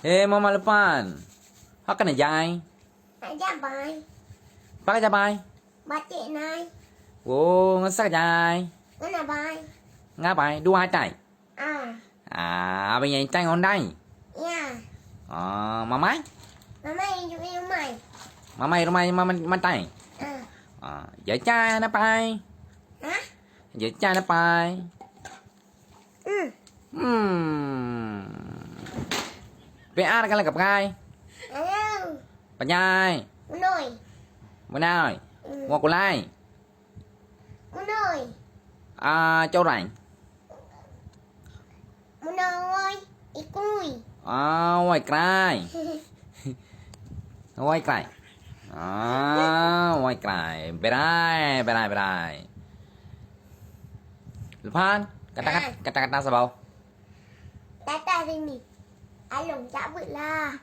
Hei mama lepan. Hak kena jai. Aja bay. Pak aja bay. Ba chị này. Ô ngon sắc jai. Cái nào bay? Ngã bay đua hai tay. À. À bây giờ tay ngon đây. Yeah. Mà máy. Mà mày chụp yêu mày. Mà tay. Giờ cha nó bay. Hả? Giờ cha nó bay. Ừ. Bé ăn cái là gặp gai. Hello. Bà nhai. Muốn nồi. Bữa nào rồi? Mua của lai. Muốn nồi. Châu rảnh. Muốn nồi. Ý cùi. Ngoài cài. Ngoài cài. Ngoài cài. Berai. Lepan. Kata-kata sabaw. Tata rin ni. Along sa bula.